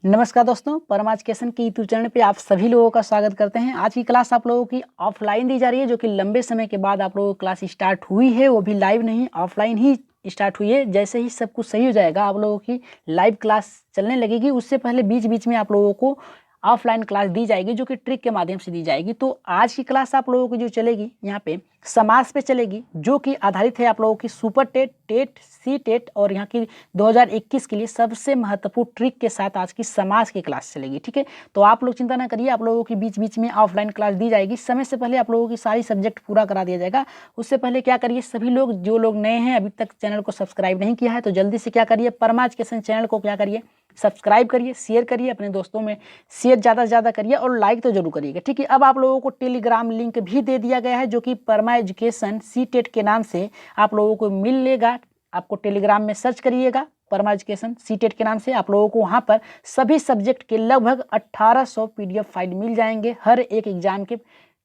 नमस्कार दोस्तों, परम एजुकेशन के यूट्यूब चैनल पे आप सभी लोगों का स्वागत करते हैं। आज की क्लास आप लोगों की ऑफलाइन दी जा रही है, जो कि लंबे समय के बाद आप लोगों की क्लास स्टार्ट हुई है। वो भी लाइव नहीं, ऑफलाइन ही स्टार्ट हुई है। जैसे ही सब कुछ सही हो जाएगा, आप लोगों की लाइव क्लास चलने लगेगी। उससे पहले बीच बीच में आप लोगों को ऑफलाइन क्लास दी जाएगी, जो कि ट्रिक के माध्यम से दी जाएगी। तो आज की क्लास आप लोगों की जो चलेगी यहाँ पे समास पे चलेगी, जो कि आधारित है आप लोगों की super TET, TET, C TET और यहाँ की 2021 के लिए सबसे महत्वपूर्ण ट्रिक के साथ आज की समास की क्लास चलेगी। ठीक है, तो आप लोग चिंता ना करिए, आप लोगों की बीच बीच में ऑफलाइन क्लास दी जाएगी। समय से पहले आप लोगों की सारी सब्जेक्ट पूरा करा दिया जाएगा। उससे पहले क्या करिए, सभी लोग जो लोग नए हैं, अभी तक चैनल को सब्सक्राइब नहीं किया है, तो जल्दी से क्या करिए, परमा एजुकेशन चैनल को क्या करिए, सब्सक्राइब करिए, शेयर करिए, अपने दोस्तों में शेयर ज़्यादा से ज़्यादा करिए और लाइक तो जरूर करिएगा। ठीक है, अब आप लोगों को टेलीग्राम लिंक भी दे दिया गया है, जो कि परमा एजुकेशन सी टेट के नाम से आप लोगों को मिलेगा। आपको टेलीग्राम में सर्च करिएगा, परमा एजुकेशन सी टेट के नाम से। आप लोगों को वहाँ पर सभी सब्जेक्ट के लगभग 1800 PDF फाइल मिल जाएंगे। हर एक एग्जाम के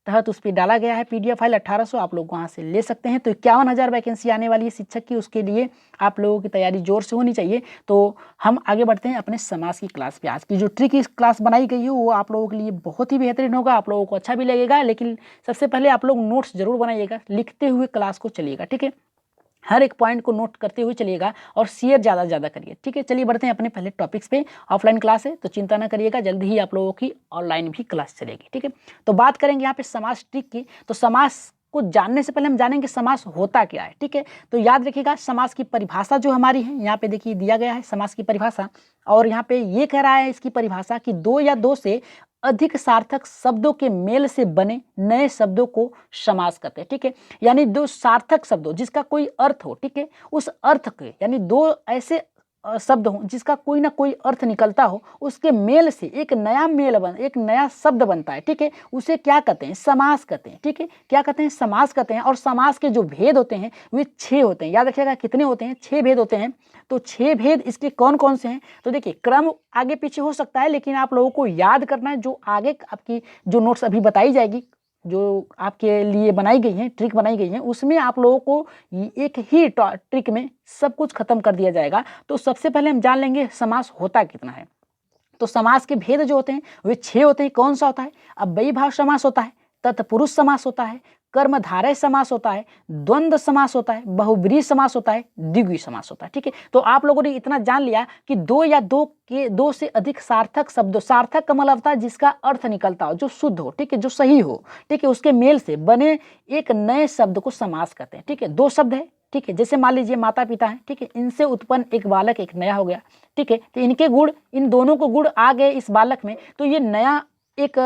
तहत उस पर डाला गया है PDF फाइल 1800, आप लोग वहाँ से ले सकते हैं। तो 51,000 वैकेंसी आने वाली है शिक्षक की, उसके लिए आप लोगों की तैयारी जोर से होनी चाहिए। तो हम आगे बढ़ते हैं अपने समाज की क्लास पे। आज की जो ट्रिक इस क्लास बनाई गई है वो आप लोगों के लिए बहुत ही बेहतरीन होगा, आप लोगों को अच्छा भी लगेगा। लेकिन सबसे पहले आप लोग नोट्स जरूर बनाइएगा, लिखते हुए क्लास को चलिएगा। ठीक है, हर एक पॉइंट को नोट करते हुए चलिएगा और शेयर ज़्यादा से ज़्यादा करिए। ठीक है, चलिए बढ़ते हैं अपने पहले टॉपिक्स पे। ऑफलाइन क्लास है तो चिंता ना करिएगा, जल्दी ही आप लोगों की ऑनलाइन भी क्लास चलेगी। ठीक है, तो बात करेंगे यहाँ पे समास ट्रिक की। तो समास को जानने से पहले हम जानेंगे समास होता क्या है। ठीक है, तो याद रखिएगा, समास की परिभाषा जो हमारी है यहाँ पे देखिए दिया गया है समास की परिभाषा। और यहाँ पे ये कह रहा है इसकी परिभाषा कि दो या दो से अधिक सार्थक शब्दों के मेल से बने नए शब्दों को समास कहते हैं। ठीक है, यानी दो सार्थक शब्दों जिसका कोई अर्थ हो, ठीक है, उस अर्थ के यानी दो ऐसे शब्द हो जिसका कोई ना कोई अर्थ निकलता हो, उसके मेल से एक नया एक नया शब्द बनता है। ठीक है, उसे क्या कहते हैं, समास कहते हैं। ठीक है, क्या कहते हैं, समास कहते हैं। और समास के जो भेद होते हैं वे 6 होते हैं। याद रखिएगा कितने होते हैं, 6 भेद होते हैं। तो 6 भेद इसके कौन कौन से हैं, तो देखिए क्रम आगे पीछे हो सकता है, लेकिन आप लोगों को याद करना है। जो आगे आपकी जो नोट्स अभी बताई जाएगी, जो आपके लिए बनाई गई हैं, ट्रिक बनाई गई हैं, उसमें आप लोगों को एक ही ट्रिक में सब कुछ खत्म कर दिया जाएगा। तो सबसे पहले हम जान लेंगे समास होता कितना है। तो समास के भेद जो होते हैं वे 6 होते हैं। कौन सा होता है, अव्ययी भाव समास होता है, तत्पुरुष समास होता है, कर्मधारय समास होता है, द्वंद्व समास होता है, बहुब्रीहि समास होता है, द्विगुणी समास होता है। ठीक है, तो आप लोगों ने इतना जान लिया कि दो या दो से अधिक सार्थक शब्दों, सार्थक का मतलब होता है जिसका अर्थ निकलता हो, जो शुद्ध हो, ठीक है, जो सही हो, ठीक है, उसके मेल से बने एक नए शब्द को समास कहते हैं। ठीक है, दो शब्द है, ठीक है, जैसे मान लीजिए माता पिता हैं, ठीक है, इनसे उत्पन्न एक बालक एक नया हो गया। ठीक है, तो इनके गुण, इन दोनों को गुण आ गए इस बालक में, तो ये नया एक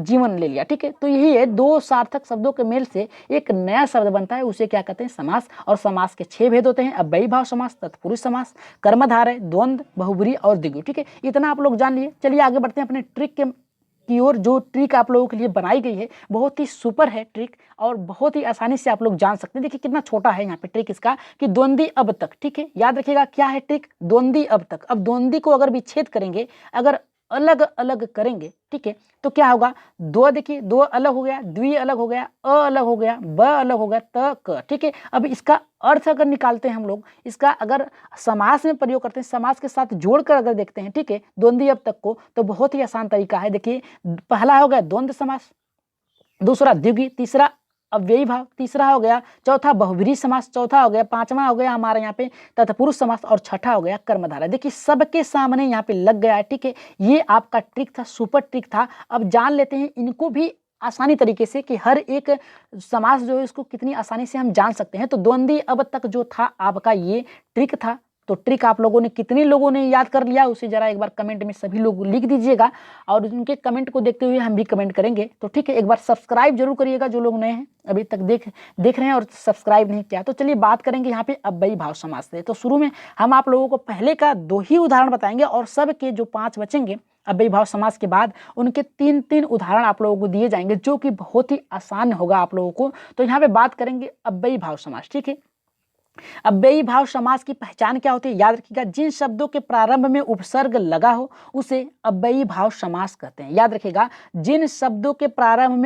जीवन ले लिया। ठीक है, तो यही है, दो सार्थक शब्दों के मेल से एक नया शब्द बनता है, उसे क्या कहते हैं, समास। और समास के 6 भेद होते हैं, अव्ययी भाव समास, तत्पुरुष समास, कर्मधारय, द्वंद्व, बहुब्रीहि और द्विगुणी। ठीक है, इतना आप लोग जान लिए। चलिए आगे बढ़ते हैं अपने ट्रिक की ओर। जो ट्रिक आप लोगों के लिए बनाई गई है बहुत ही सुपर है ट्रिक, और बहुत ही आसानी से आप लोग जान सकते हैं। देखिए कितना छोटा है यहाँ पे ट्रिक इसका, कि द्वंद्वी अब तक। ठीक है, याद रखिएगा क्या है ट्रिक, द्वंद्वी अब तक। अब द्वंद्वी को अगर विच्छेद करेंगे, अगर अलग अलग करेंगे, ठीक है, तो क्या होगा, दो, देखिए दो अलग हो गया, द्वि अलग हो गया, अ अलग हो गया, ब अलग हो गया, त क। ठीक है, अब इसका अर्थ अगर निकालते हैं हम लोग, इसका अगर समास में प्रयोग करते हैं, समास के साथ जोड़कर अगर देखते हैं, ठीक है, द्वंद्वी अब तक को, तो बहुत ही आसान तरीका है। देखिए पहला हो गया द्वंद्व समास, दूसरा द्विगुणी, तीसरा अव्ययी भाव, तीसरा हो गया, चौथा बहुब्रीहि समास, चौथा हो गया, पांचवा हो गया हमारे यहाँ पे तत्पुरुष समास, और छठा हो गया कर्मधारय। देखिए सबके सामने यहाँ पे लग गया है। ठीक है, ये आपका ट्रिक था, सुपर ट्रिक था। अब जान लेते हैं इनको भी आसानी तरीके से, कि हर एक समास जो है इसको कितनी आसानी से हम जान सकते हैं। तो द्वंद्वी अब तक जो था आपका ये ट्रिक था। तो ट्रिक आप लोगों ने, कितने लोगों ने याद कर लिया, उसे जरा एक बार कमेंट में सभी लोग लिख दीजिएगा, और उनके कमेंट को देखते हुए हम भी कमेंट करेंगे। तो ठीक है, एक बार सब्सक्राइब जरूर करिएगा जो लोग नए हैं, अभी तक देख रहे हैं और सब्सक्राइब नहीं किया। तो चलिए बात करेंगे यहाँ पे अव्ययी भाव समास से। तो शुरू में हम आप लोगों को पहले का 2 ही उदाहरण बताएंगे, और सब के जो 5 बचेंगे अव्ययी भाव समास के बाद, उनके 3-3 उदाहरण आप लोगों को दिए जाएंगे, जो कि बहुत ही आसान होगा आप लोगों को। तो यहाँ पे बात करेंगे अव्ययी भाव समास। ठीक है, अव्ययी भाव समास की पहचान क्या होती है, याद रखिएगा, जिन शब्दों के प्रारंभ में उपसर्ग लगा हो उसे अव्ययी भाव समास कहते हैं। याद रखिएगा, जिन शब्दों के प्रारंभ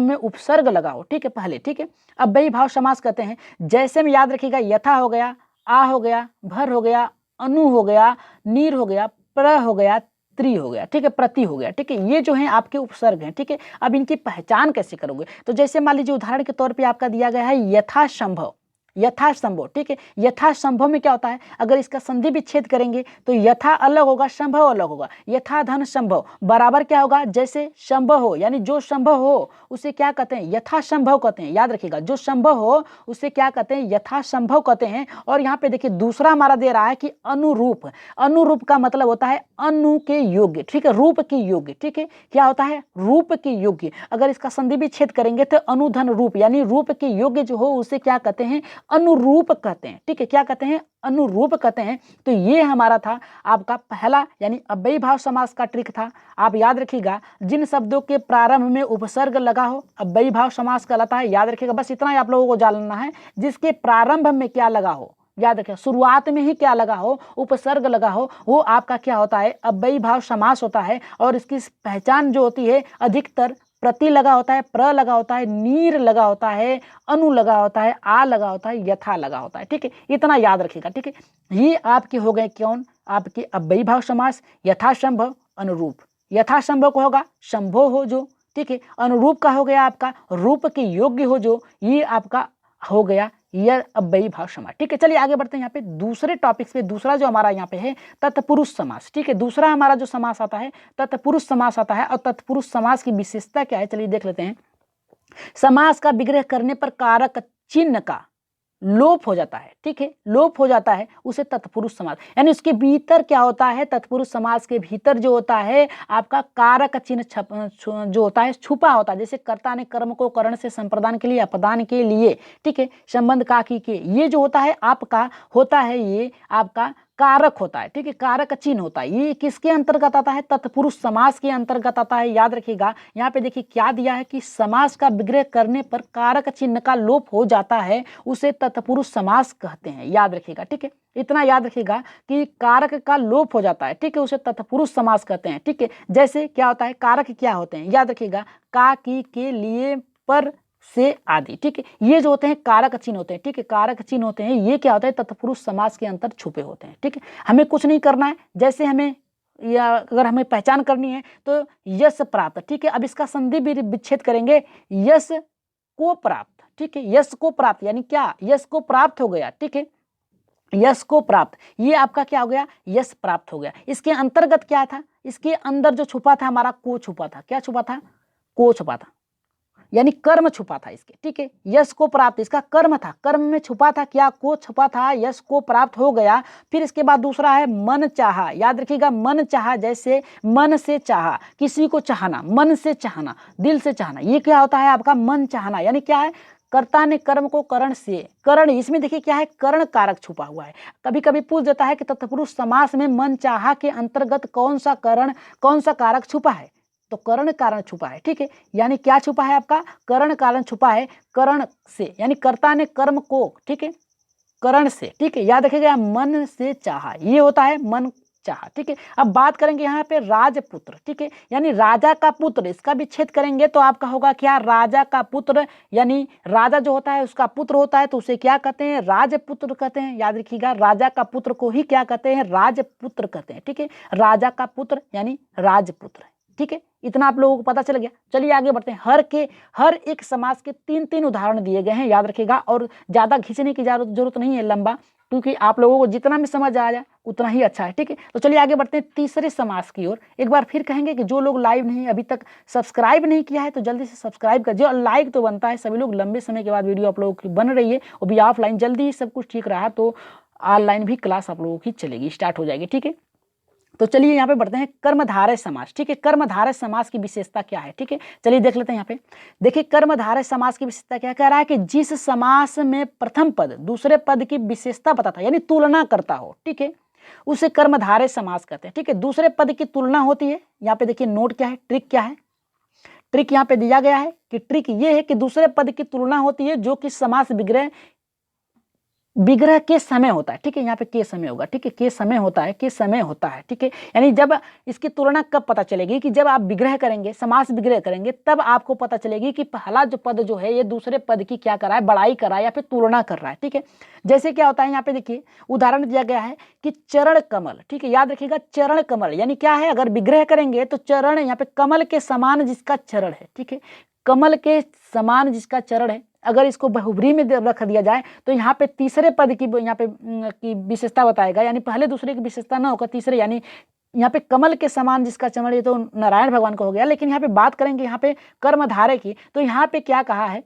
में उपसर्ग लगा हो, ठीक है, पहले, ठीक है, अव्ययी भाव समास कहते हैं। जैसे में याद रखिएगा, यथा हो गया, आ हो गया, भर हो गया, अनु हो गया, नीर हो गया, प्र हो गया, त्रि हो गया, ठीक है, प्रति हो गया, ठीक है। ये जो है आपके उपसर्ग हैं, ठीक है। अब इनकी पहचान कैसे करोगे? तो जैसे मान लीजिए उदाहरण के तौर पे आपका दिया गया है यथासंभव, यथासंभव, ठीक है। यथासंभव में क्या होता है, अगर इसका संधि विच्छेद करेंगे तो यथा अलग होगा, संभव अलग होगा। यथा धन संभव बराबर क्या होगा, जैसे संभव हो, यानी जो संभव हो उसे क्या कहते हैं, यथासंभव कहते हैं। याद रखिएगा, जो संभव हो उसे क्या कहते हैं, यथासंभव कहते हैं। और यहाँ पे देखिए दूसरा हमारा दे रहा है कि अनुरूप। अनुरूप का मतलब होता है अनु के योग्य, ठीक है, रूप के योग्य, ठीक है। क्या होता है, रूप के योग्य। अगर इसका संधि विच्छेद करेंगे तो अनुधन रूप, यानी रूप के योग्य जो हो उसे क्या कहते हैं, अनुरूप कहते हैं, ठीक है। क्या कहते हैं, अनुरूप कहते हैं। तो ये हमारा था आपका पहला यानी अव्ययी भाव समास का ट्रिक था। आप याद रखिएगा, जिन शब्दों के प्रारंभ में उपसर्ग लगा हो अव्ययी भाव समास कहलाता है। याद रखिएगा, बस इतना ही आप लोगों को जानना है, जिसके प्रारंभ में क्या लगा हो, याद रखिए शुरुआत में ही क्या लगा हो, उपसर्ग लगा हो, वो आपका क्या होता है, अव्ययी भाव समास होता है। और इसकी पहचान जो होती है, अधिकतर प्रति लगा होता है, प्र लगा होता है, नीर लगा होता है, अनु लगा होता है, आ लगा होता है, यथा लगा होता है, ठीक है। इतना याद रखिएगा, ठीक है। ये आपके हो गए कौन, आपके अव्ययी भाव समास। यथासंभव, अनुरूप। यथासंभव को होगा संभव हो जो, ठीक है। अनुरूप का हो गया आपका रूप के योग्य हो जो, ये आपका हो गया यह अव्ययी भाव समास, ठीक है। चलिए आगे बढ़ते हैं यहाँ पे दूसरे टॉपिक्स पे। दूसरा जो हमारा यहाँ पे है तत्पुरुष समास, ठीक है। दूसरा हमारा जो समास आता है तत्पुरुष समास आता है। और तत्पुरुष समास की विशेषता क्या है, चलिए देख लेते हैं। समास का विग्रह करने पर कारक चिन्ह का लोप हो जाता है, ठीक है, लोप हो जाता है, उसे तत्पुरुष समास, यानी उसके भीतर क्या होता है, तत्पुरुष समास के भीतर जो होता है आपका कारक चिन्ह जो होता है छुपा होता है। जैसे कर्ता ने कर्म को करण से संप्रदान के लिए, अपदान के लिए, ठीक है, संबंध का के, ये जो होता है आपका होता है, ये आपका कारक होता है, ठीक है, कारक चिन्ह होता है। ये किसके अंतर्गत आता है, तत्पुरुष समास के अंतर्गत आता है। याद रखिएगा, यहाँ पे देखिए क्या दिया है कि समास का विग्रह करने पर कारक चिन्ह का लोप हो जाता है, उसे तत्पुरुष समास कहते हैं। याद रखिएगा, ठीक है, इतना याद रखिएगा कि कारक का लोप हो जाता है, ठीक है, उसे तत्पुरुष समास कहते हैं, ठीक है। जैसे क्या होता है, कारक क्या होते हैं, याद रखिएगा, का, की, के, लिए, पर, से आदि, ठीक है। ये जो होते हैं कारक चिन्ह होते हैं, ठीक है, कारक चिन्ह होते हैं। ये क्या होता है, तत्पुरुष समास के अंतर छुपे होते हैं, ठीक है। हमें कुछ नहीं करना है, जैसे हमें या अगर हमें पहचान करनी है तो यश प्राप्त, ठीक है। अब इसका संधि विच्छेद करेंगे, यश को प्राप्त, ठीक है, यश को प्राप्त यानी क्या, यश को प्राप्त हो गया, ठीक है, यश को प्राप्त, ये आपका क्या हो गया, यश प्राप्त हो गया। इसके अंतर्गत क्या था, इसके अंदर जो छुपा था हमारा को छुपा था, क्या छुपा था, को छुपा था, यानी कर्म छुपा था इसके, ठीक है। यश को प्राप्त इसका कर्म था, कर्म में छुपा था क्या, को छुपा था, यश को प्राप्त हो गया। फिर इसके बाद दूसरा है मन चाहा। याद रखिएगा, मन चाहा, जैसे मन से चाहा, किसी को चाहना, मन से चाहना, दिल से चाहना, ये क्या होता है आपका मन चाहना, यानी क्या है, कर्ता ने कर्म को करण से, करण इसमें देखिए क्या है, करण कारक छुपा हुआ है। कभी कभी पूछ देता है कि तत्पुरुष समास में मन चाहा के अंतर्गत कौन सा करण, कौन सा कारक छुपा है, तो करण कारण छुपा है, ठीक है। यानी क्या छुपा है आपका, करण कारण छुपा है, करण से, यानी कर्ता ने कर्म को, ठीक है, करण से, ठीक है। याद रखिएगा, मन से चाहा, ये होता है मन चाहा, ठीक है। अब बात करेंगे यहाँ पे राजपुत्र, ठीक है, यानी राजा का पुत्र, इसका विच्छेद करेंगे तो आपका होगा क्या, राजा का पुत्र, यानी राजा जो होता है उसका पुत्र होता है तो उसे क्या कहते हैं, राजपुत्र कहते हैं। याद रखिएगा, राजा का पुत्र को ही क्या कहते हैं, राजपुत्र कहते हैं, ठीक है। राजा का पुत्र यानी राजपुत्र, ठीक है। इतना आप लोगों को पता चल गया। चलिए आगे बढ़ते हैं। हर एक समास के तीन तीन उदाहरण दिए गए हैं, याद रखिएगा, और ज्यादा खींचने की जरूरत नहीं है लंबा, क्योंकि आप लोगों को जितना भी समझ आ जाए उतना ही अच्छा है, ठीक है। तो चलिए आगे बढ़ते हैं तीसरे समास की ओर। एक बार फिर कहेंगे कि जो लोग लाइव नहीं अभी तक सब्सक्राइब नहीं किया है तो जल्दी से सब्सक्राइब कर दिया, और लाइक तो बनता है, सभी लोग लंबे समय के बाद वीडियो आप लोगों की बन रही है, वो भी ऑफलाइन, जल्दी ही सब कुछ ठीक रहा तो ऑनलाइन भी क्लास आप लोगों की चलेगी, स्टार्ट हो जाएगी, ठीक है। तो चलिए यहाँ पे बढ़ते हैं कर्मधारय समास, ठीक है। कर्मधारय समास की विशेषता क्या है, ठीक है, चलिए देख लेते हैं। यहाँ पे देखिए कर्मधारय समास की विशेषता क्या कह रहा है कि जिस समास में प्रथम पद दूसरे पद की विशेषता बताता है, यानी तुलना करता हो, ठीक है, उसे कर्मधारय समास कहते हैं, ठीक है। दूसरे पद की तुलना होती है। यहाँ पे देखिए नोट क्या है, ट्रिक क्या है, ट्रिक यहाँ पे दिया गया है कि ट्रिक ये है कि दूसरे पद की तुलना होती है जो कि समास विग्रह विग्रह के समय होता है, ठीक है, यहाँ पे के समय होगा, ठीक है, के समय होता है, के समय होता है, ठीक है। यानी जब इसकी तुलना कब पता चलेगी कि जब आप विग्रह करेंगे, समास विग्रह करेंगे, तब आपको पता चलेगी कि पहला जो पद जो है ये दूसरे पद की क्या कर रहा है, बड़ाई कर रहा है या फिर तुलना कर रहा है, ठीक है। जैसे क्या होता है यहाँ पे देखिए उदाहरण दिया गया है कि चरण कमल, ठीक है, याद रखिएगा चरण कमल यानी क्या है, अगर विग्रह करेंगे तो चरण यहाँ पे कमल के समान जिसका चरण है, ठीक है, कमल के समान जिसका चरण है। अगर इसको बहुब्रीहि में रख दिया जाए तो यहाँ पे तीसरे पद की यहाँ पे की विशेषता बताएगा, यानी पहले दूसरे की विशेषता ना होकर तीसरे, यानी यहाँ पे कमल के समान जिसका चरण, ये तो नारायण भगवान का हो गया। लेकिन यहाँ पे बात करेंगे यहाँ पे कर्मधारय की, तो यहाँ पे क्या कहा है,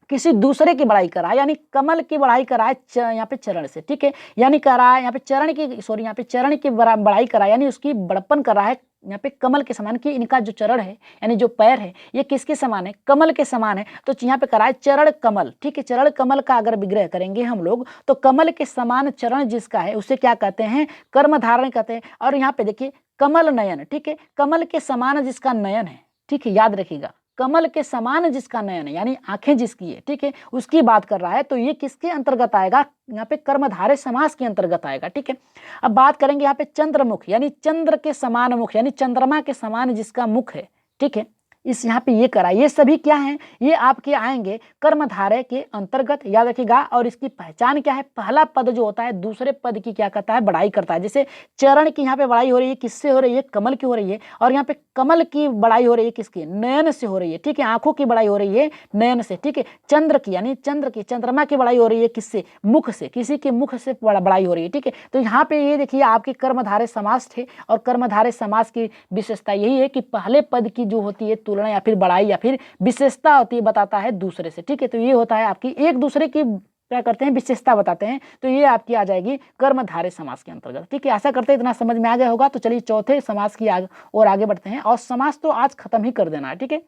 किसी दूसरे की बड़ाई करा है, यानी कमल की बड़ाई करा है यहाँ पे चरण से, ठीक है, यानी करा है यहाँ पे चरण की, सॉरी यहाँ पे चरण की बड़ाई करा है, यानी उसकी बड़प्पन कर रहा है यहाँ पे कमल के समान, कि इनका जो चरण है यानी जो पैर है ये किसके समान है, कमल के समान है। तो यहाँ पे करा है चरण कमल, ठीक है, चरण कमल का अगर विग्रह करेंगे हम लोग तो कमल के समान चरण जिसका है उसे क्या कहते हैं, कर्म धारण कहते हैं। और यहाँ पे देखिए कमल नयन, ठीक है, कमल के समान जिसका नयन है, ठीक है, याद रखिएगा कमल के समान जिसका नयन है यानी आंखें जिसकी है, ठीक है, उसकी बात कर रहा है। तो ये किसके अंतर्गत आएगा, यहाँ पे कर्मधारय समास के अंतर्गत आएगा, ठीक है। अब बात करेंगे यहाँ पे चंद्रमुख, यानी चंद्र के समान मुख, यानी चंद्रमा के समान जिसका मुख है, ठीक है, इस यहाँ पे ये करा, ये सभी क्या हैं, ये आपके आएंगे कर्मधारय के अंतर्गत, याद रखिएगा। और इसकी पहचान क्या है, पहला पद जो होता है दूसरे पद की क्या करता है, बड़ाई करता है। जैसे चरण की यहाँ पे बड़ाई हो रही है, किससे हो रही है, कमल की हो रही है। और यहाँ पे कमल की बड़ाई हो रही है किसकी, नयन से हो रही है, ठीक है, आंखों की बड़ाई हो रही है नयन से, ठीक है। चंद्र की यानी चंद्र की, चंद्रमा की बड़ाई हो रही है किससे, मुख से, किसी के मुख से बड़ाई हो रही है, ठीक है। तो यहाँ पे ये देखिए आपके कर्मधारय समास थे, और कर्मधारय समास की विशेषता यही है कि पहले पद की जो होती है तुलना या फिर बड़ाई या फिर विशेषता होती है, बताता है दूसरे से, ठीक है। तो ये होता है आपकी एक दूसरे की क्या करते हैं, विशेषता बताते हैं। तो ये आपकी आ जाएगी कर्मधारय समास के अंतर्गत, ठीक है। आशा करते हैं इतना समझ में आ गया होगा। तो चलिए चौथे समास की और आगे बढ़ते हैं, और समास तो आज खत्म ही कर देना है, ठीक है।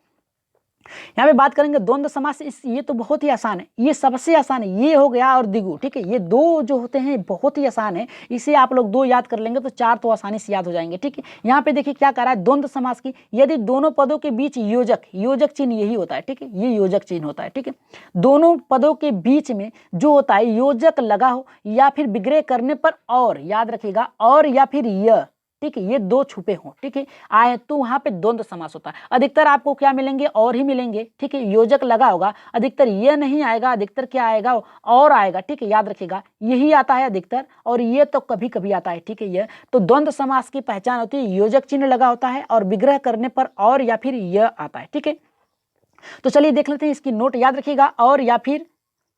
यहाँ पे बात करेंगे द्वंद्व समास, ये तो बहुत ही आसान है, ये सबसे आसान है, ये हो गया और द्विगु, ठीक है, ये दो जो होते हैं बहुत ही आसान है। इसे आप लोग दो याद कर लेंगे तो चार तो आसानी से याद हो जाएंगे, ठीक है। यहाँ पे देखिए क्या कर रहा है, द्वंद्व समास की, यदि दोनों पदों के बीच योजक चिन्ह यही होता है, ठीक है, ये योजक चिन्ह होता है, ठीक है। दोनों पदों के बीच में जो होता है योजक लगा हो, या फिर विग्रह करने पर और, याद रखिएगा, और या फिर यह, ठीक है, ये दो छुपे हों, ठीक है, आए तो वहां पे द्वंद्व समास होता है। अधिकतर आपको क्या मिलेंगे, और ही मिलेंगे, ठीक है, योजक लगा होगा, अधिकतर ये नहीं आएगा, अधिकतर क्या आएगा, और आएगा, ठीक है, याद रखिएगा, यही आता है अधिकतर, और ये तो कभी कभी आता है, ठीक है। ये तो द्वंद्व समास की पहचान होती है, योजक चिन्ह लगा होता है और विग्रह करने पर और या फिर यह आता है, ठीक है। तो चलिए देख लेते हैं इसकी नोट, याद रखिएगा, और या फिर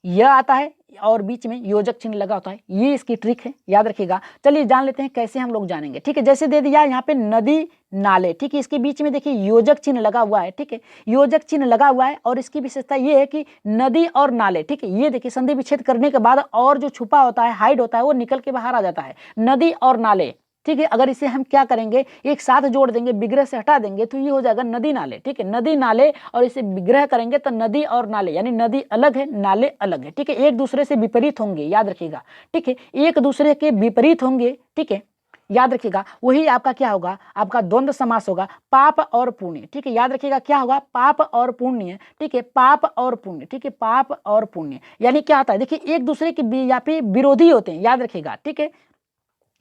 यह आता है और बीच में योजक चिन्ह लगा होता है, ये इसकी ट्रिक है, याद रखिएगा। चलिए जान लेते हैं कैसे हम लोग जानेंगे, ठीक है। जैसे दे दिया यहाँ पे नदी नाले, ठीक है, इसके बीच में देखिए योजक चिन्ह लगा हुआ है, ठीक है, योजक चिन्ह लगा हुआ है। और इसकी विशेषता ये है कि नदी और नाले, ठीक है, ये देखिए संधि विच्छेद करने के बाद और जो छुपा होता है, हाइड होता है, वो निकल के बाहर आ जाता है, नदी और नाले, ठीक है। अगर इसे हम क्या करेंगे, एक साथ जोड़ देंगे, विग्रह से हटा देंगे तो ये हो जाएगा नदी नाले, ठीक है, नदी नाले। और इसे विग्रह करेंगे तो नदी और नाले, यानी नदी अलग है, नाले अलग है, ठीक है, एक दूसरे से विपरीत होंगे, याद रखिएगा, ठीक है, एक दूसरे के विपरीत होंगे, ठीक है, याद रखिएगा। वही आपका क्या होगा, आपका द्वंद्व समास होगा, पाप और पुण्य, ठीक है, याद रखिएगा क्या होगा, पाप और पुण्य, ठीक है, पाप और पुण्य, ठीक है, पाप और पुण्य, यानी क्या होता है, देखिए एक दूसरे के या फिर विरोधी होते हैं, याद रखिएगा, ठीक है,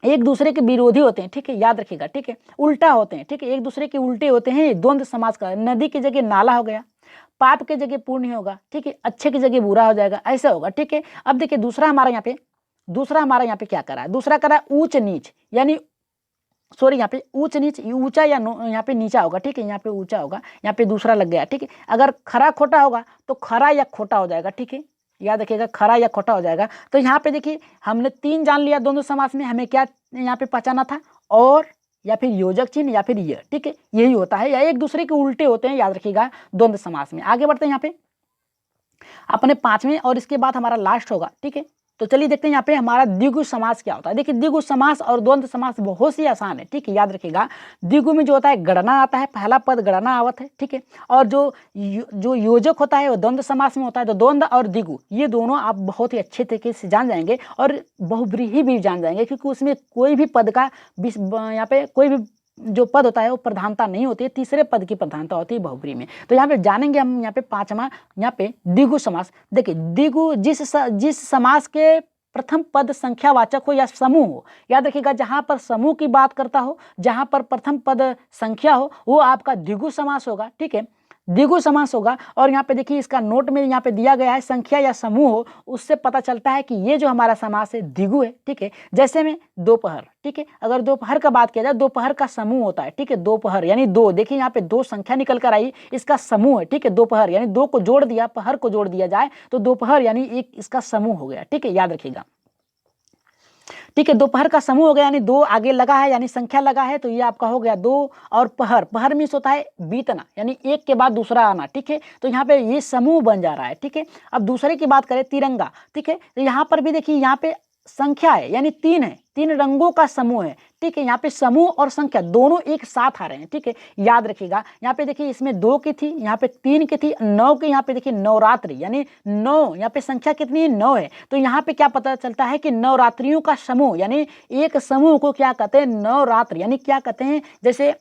एक दूसरे के विरोधी होते हैं, ठीक है, याद रखिएगा, ठीक है, उल्टा होते हैं, ठीक है, एक दूसरे के उल्टे होते हैं, द्वंद्व समास का। नदी की जगह नाला हो गया, पाप के जगह पुण्य होगा, ठीक है, अच्छे की जगह बुरा हो जाएगा, ऐसा होगा, ठीक है। अब देखिए दूसरा हमारा यहाँ पे क्या करा है, दूसरा करा ऊंच नीच, यानी सॉरी यहाँ पे ऊंच नीच, ऊंचा या यहाँ पे नीचा होगा, ठीक है, यहाँ पे ऊंचा होगा, यहाँ पे दूसरा लग गया, ठीक है। अगर खरा खोटा होगा तो खरा या खोटा हो जाएगा, ठीक है, याद रखिएगा, खरा या खोटा हो जाएगा। तो यहाँ पे देखिए हमने तीन जान लिया द्वंद्व समास में, हमें क्या यहाँ पे पहचाना था, और या फिर योजक चिन्ह या फिर यह, ठीक है, यही होता है, या एक दूसरे के उल्टे होते हैं, याद रखिएगा, द्वंद्व समास में। आगे बढ़ते हैं यहाँ पे अपने पांचवें, और इसके बाद हमारा लास्ट होगा, ठीक है। तो चलिए देखते हैं यहाँ पे हमारा द्विगु समास क्या होता है। देखिए द्विगु समास और द्वंद्व समास बहुत ही आसान है, ठीक है, याद रखिएगा। द्विगु में जो होता है गणना आता है, पहला पद गणना आवत है, ठीक है, और जो योजक होता है वो द्वंद्व समास में होता है। तो द्वंद्व और द्विगु ये दोनों आप बहुत ही अच्छे तरीके से जान जाएंगे, और बहुब्रीहि भी जान जाएंगे, क्योंकि उसमें कोई भी पद का यहाँ पे कोई भी जो पद होता है वो प्रधानता नहीं होती है, तीसरे पद की प्रधानता होती है बहुब्रीहि में। तो यहाँ पे जानेंगे हम यहाँ पे पांचवा, यहाँ पे द्विगु समास। देखिए द्विगु जिस समास के प्रथम पद संख्यावाचक हो या समूह हो। याद रखिएगा, जहां पर समूह की बात करता हो, जहां पर प्रथम पद संख्या हो, वो आपका द्विगु समास होगा। ठीक है, द्विगु समास होगा। और यहाँ पे देखिए इसका नोट में यहाँ पे दिया गया है संख्या या समूह हो, उससे पता चलता है कि ये जो हमारा समास है द्विगु है। ठीक है, जैसे में दोपहर। ठीक है, अगर दोपहर का बात किया जाए, दोपहर का समूह होता है। ठीक है, दोपहर यानी दो, देखिए यहाँ पे दो संख्या निकल कर आई, इसका समूह है। ठीक है, दोपहर यानी दो को जोड़ दिया, पहर को जोड़ दिया जाए तो दोपहर यानी एक इसका समूह हो गया। ठीक है, याद रखिएगा। ठीक है, दोपहर का समूह हो गया यानी दो आगे लगा है यानी संख्या लगा है, तो ये आपका हो गया दो। और पहर, पहर मीन्स होता है बीतना यानी एक के बाद दूसरा आना। ठीक है, तो यहाँ पे ये समूह बन जा रहा है। ठीक है, अब दूसरे की बात करें, तिरंगा। ठीक है, तो यहाँ पर भी देखिए यहाँ पे संख्या है यानी तीन है, तीन रंगों का समूह है। ठीक है, यहाँ पे समूह और संख्या दोनों एक साथ आ रहे हैं। ठीक है, याद रखिएगा। यहाँ पे देखिए इसमें दो की थी, यहाँ पे तीन की थी, नौ की। यहाँ पे देखिए नवरात्रि यानी नौ, यहाँ पे संख्या कितनी है, नौ है। तो यहाँ पे क्या पता चलता है कि नवरात्रियों का समूह यानी एक समूह को क्या कहते हैं, नवरात्रि यानी क्या कहते हैं, जैसे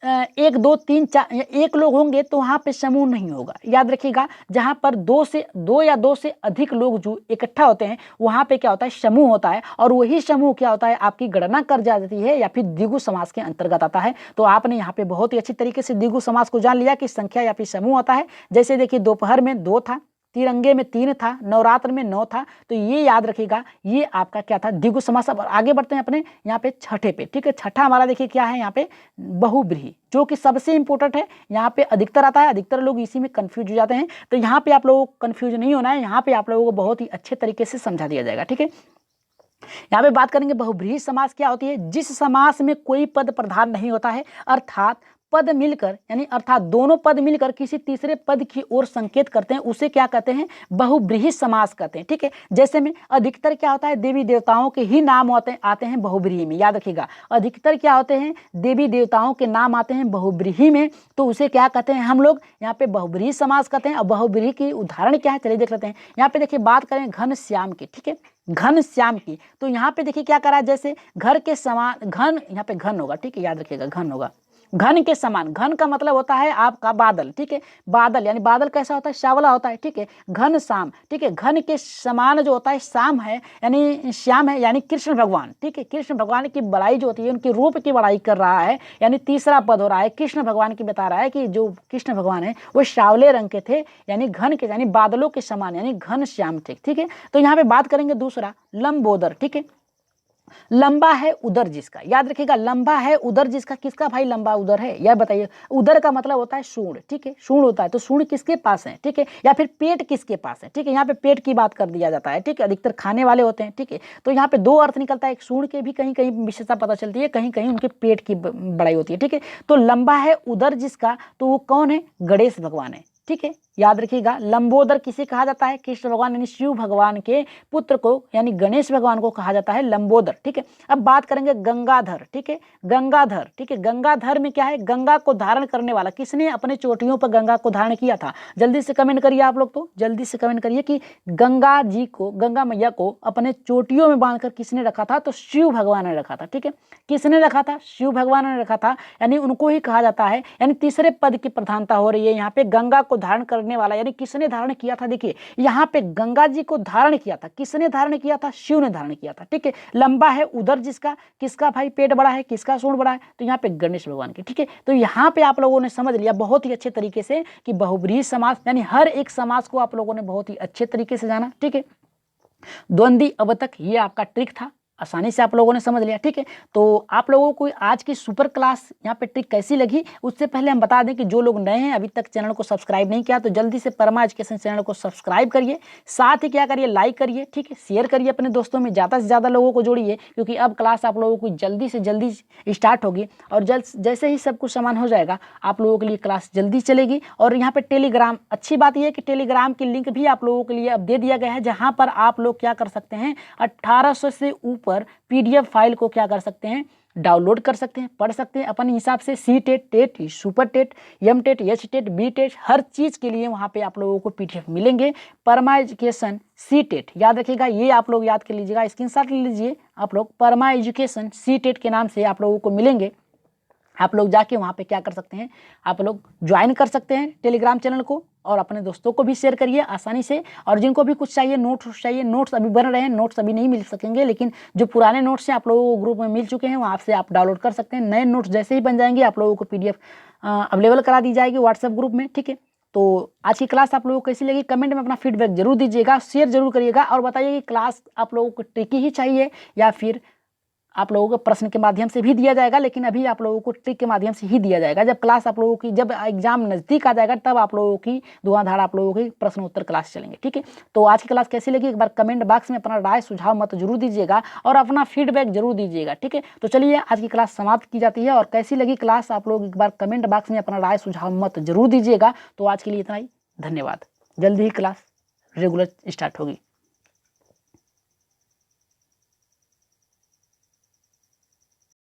एक दो तीन चार, एक लोग होंगे तो वहाँ पे समूह नहीं होगा। याद रखिएगा, जहाँ पर दो या दो से अधिक लोग जो इकट्ठा होते हैं वहाँ पे क्या होता है, समूह होता है। और वही समूह क्या होता है, आपकी गणना कर जाती है या फिर द्विगु समास के अंतर्गत आता है। तो आपने यहाँ पे बहुत ही अच्छी तरीके से द्विगु समास को जान लिया कि संख्या या फिर समूह होता है। जैसे देखिए दोपहर में दो था, तिरंगे में तीन था, नवरात्र में नौ था। तो ये याद रखिएगा, ये आपका क्या था, द्विगु समास। अब आगे बढ़ते हैं अपने यहाँ पे छठे पे। ठीक है, छठा हमारा देखिए क्या है, यहाँ पे बहुब्रीहि, जो कि सबसे इंपॉर्टेंट है। यहाँ पे अधिकतर आता है, अधिकतर लोग इसी में कंफ्यूज हो जाते हैं। तो यहाँ पे आप लोगों को कंफ्यूज नहीं होना है, यहाँ पे आप लोगों को बहुत ही अच्छे तरीके से समझा दिया जाएगा। ठीक है, यहाँ पे बात करेंगे बहुब्रीहि समास क्या होती है। जिस समास में कोई पद प्रधान नहीं होता है, अर्थात पद मिलकर यानी अर्थात दोनों पद मिलकर किसी तीसरे पद की ओर संकेत करते हैं, उसे क्या कहते हैं, बहुब्रीहि समास कहते हैं। ठीक है, जैसे में अधिकतर क्या होता है, देवी देवताओं के ही नाम आते हैं बहुब्रीहि में। याद रखिएगा, अधिकतर क्या होते हैं, देवी देवताओं के नाम आते हैं बहुब्रीहि में, तो उसे क्या कहते हैं हम लोग यहाँ पे बहुब्रीहि समास कहते हैं। और बहुब्रीहि की उदाहरण क्या है, चलिए देख लेते हैं। यहाँ पे देखिए बात करें घनश्याम की। ठीक है, घनश्याम की, तो यहाँ पे देखिए क्या करा है, जैसे घर के समान, घन यहाँ पे घन होगा। ठीक है, याद रखिएगा घन होगा, घन के समान। घन का मतलब होता है आपका बादल। ठीक है, बादल यानी बादल कैसा होता है, श्यावला होता है। ठीक है, घन श्याम। ठीक है, घन के समान जो होता है श्याम है यानी श्याम है यानी कृष्ण भगवान। ठीक है, कृष्ण भगवान की बड़ाई जो होती है, उनके रूप की बड़ाई कर रहा है, यानी तीसरा पद हो रहा है, कृष्ण भगवान की बता रहा है कि जो कृष्ण भगवान है वो श्यावले रंग के थे, यानी घन के यानी बादलों के समान यानी घन श्याम थे। ठीक है, तो यहाँ पे बात करेंगे दूसरा लंबोदर। ठीक है, लंबा है उदर जिसका। याद रखिएगा, लंबा है उदर जिसका, किसका भाई लंबा उदर है, यह बताइए। उदर का मतलब होता है सूंड। ठीक है, सूंड होता है, तो सूंड किसके पास है। ठीक है, या फिर पेट किसके पास है। ठीक है, यहाँ पे पेट की बात कर दिया जाता है। ठीक है, अधिकतर खाने वाले होते हैं। ठीक है, तो यहाँ पे दो अर्थ निकलता है, एक सूंड के भी कहीं कहीं विशेषता पता चलती है, कहीं कहीं उनके पेट की बड़ाई होती है। ठीक है, तो लंबा है उदर जिसका, तो वो कौन है, गणेश भगवान है। ठीक है, याद रखिएगा, लंबोदर किसे कहा जाता है, कृष्ण भगवान यानी शिव भगवान के पुत्र को यानी गणेश भगवान को कहा जाता है लंबोदर। ठीक है, अब बात करेंगे गंगाधर। ठीक है, गंगाधर। ठीक है, गंगाधर में क्या है, गंगा को धारण करने वाला। किसने अपने चोटियों पर गंगा को धारण किया था, जल्दी से कमेंट करिए आप लोग, तो जल्दी से कमेंट करिए कि गंगा जी को, गंगा मैया को अपने चोटियों में बांधकर किसने रखा था, तो शिव भगवान ने रखा था। ठीक है, किसने रखा था, शिव भगवान ने रखा था, यानी उनको ही कहा जाता है, यानी तीसरे पद की प्रधानता हो रही है यहाँ पे। गंगा को धारण करने वाला यानी किसने धारण किया था, देखिए यहाँ पे गंगा जी को धारण किया था, किसने धारण किया था, शिव ने धारण किया था। ठीक है, लंबा है उदर जिसका, किसका भाई पेट बड़ा है, किसका सूंड बड़ा है, तो यहाँ पे गणेश भगवान की। ठीक है, तो यहाँ पे आप लोगों ने समझ लिया बहुत ही अच्छे तरीके से कि बहुब्रीहि समास यानी हर एक समास को आप लोगों ने बहुत ही अच्छे तरीके से जाना। ठीक है, द्वंद्वी अवतक ये आपका ट्रिक था, आसानी से आप लोगों ने समझ लिया। ठीक है, तो आप लोगों को आज की सुपर क्लास यहाँ पे ट्रिक कैसी लगी, उससे पहले हम बता दें कि जो लोग नए हैं अभी तक चैनल को सब्सक्राइब नहीं किया, तो जल्दी से परमा एजुकेशन चैनल को सब्सक्राइब करिए, साथ ही क्या करिए, लाइक करिए। ठीक है, शेयर करिए अपने दोस्तों में, ज़्यादा से ज़्यादा लोगों को जोड़िए, क्योंकि अब क्लास आप लोगों को जल्दी से जल्दी स्टार्ट होगी। और जैसे ही सब कुछ सामान हो जाएगा आप लोगों के लिए क्लास जल्दी चलेगी। और यहाँ पर टेलीग्राम, अच्छी बात यह है कि टेलीग्राम की लिंक भी आप लोगों के लिए अब दे दिया गया है, जहाँ पर आप लोग क्या कर सकते हैं, 1800 से ऊपर PDF फाइल को क्या कर सकते हैं, डाउनलोड कर सकते हैं, पढ़ सकते हैं अपने हिसाब से। C TET, TET, super TET, M TET, H TET, B TET, हर चीज़ के लिए वहाँ पे आप लोगों को PDF मिलेंगे। परमा एजुकेशन सी टेट, याद रखिएगा, ये आप लोग याद कर लीजिएगा, स्क्रीनशॉट ले लीजिए आप लोग, परमा एजुकेशन सी टेट के नाम से आप लोगों को मिलेंगे। आप लोग जाके वहाँ पे क्या कर सकते हैं, आप लोग ज्वाइन कर सकते हैं टेलीग्राम चैनल को। और अपने दोस्तों को भी शेयर करिए आसानी से। और जिनको भी कुछ चाहिए, नोट्स चाहिए, नोट्स अभी बन रहे हैं, नोट्स अभी नहीं मिल सकेंगे, लेकिन जो पुराने नोट्स हैं आप लोगों को ग्रुप में मिल चुके हैं, वहाँ से आप डाउनलोड कर सकते हैं। नए नोट्स जैसे ही बन जाएंगे आप लोगों को PDF अवेलेबल करा दी जाएगी व्हाट्सएप ग्रुप में, ठीक है। तो आज की क्लास आप लोगों को कैसी लगी कमेंट में अपना फीडबैक जरूर दीजिएगा, शेयर जरूर करिएगा और बताइए कि क्लास आप लोगों को ट्रिकी ही चाहिए या फिर आप लोगों को प्रश्न के माध्यम से भी दिया जाएगा, लेकिन अभी आप लोगों को ट्रिक के माध्यम से ही दिया जाएगा। जब क्लास आप लोगों की, जब एग्जाम नज़दीक आ जाएगा तब आप लोगों की धुआंधार आप लोगों की प्रश्न उत्तर क्लास चलेंगे, ठीक है। तो आज की क्लास कैसी लगी एक बार कमेंट बॉक्स में अपना राय सुझाव मत जरूर दीजिएगा और अपना फीडबैक जरूर दीजिएगा, ठीक है। तो चलिए आज की क्लास समाप्त की जाती है। और कैसी लगी क्लास आप लोग एक बार कमेंट बॉक्स में अपना राय सुझाव मत जरूर दीजिएगा। तो आज के लिए इतना ही, धन्यवाद। जल्दी ही क्लास रेगुलर स्टार्ट होगी।